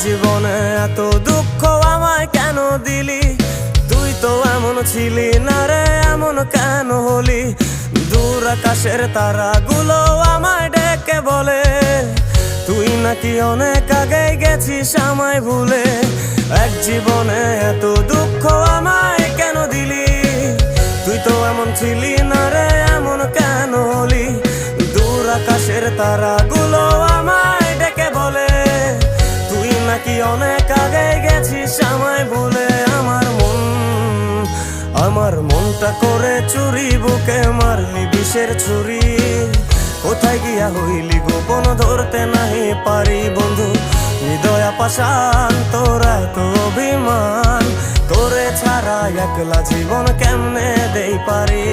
জীবনে এত দুঃখ আমায় কেন দিলি? তুই তো এমন ছিলি না রে, এমন কেন হলি? দূর আকাশের তারাগুলো আমায় ডেকে বলে তুই নাকি অনেক আগে গেছিস আমায় ভুলে। এক জীবনে এত দুঃখ আমায় কেন দিলি? তুই তো এমন ছিলি না রে, এমন কেন হলি? দূর আকাশের তারাগুলো আমায় ডেকে বলে তুই নাকি অনেক আগে গেছিস আমায় ভুলে। আমার মনটা করে চুরি, বুকে মারলি বিষের ছুরি। কোথায় গিয়া হইলি গোপন ধরতে নাহি পারি বন্ধু। হৃদয় পাষাণ তোরা তো অভিমান, তোরে ছাড়া একলা জীবন কেমনে দেই পারি।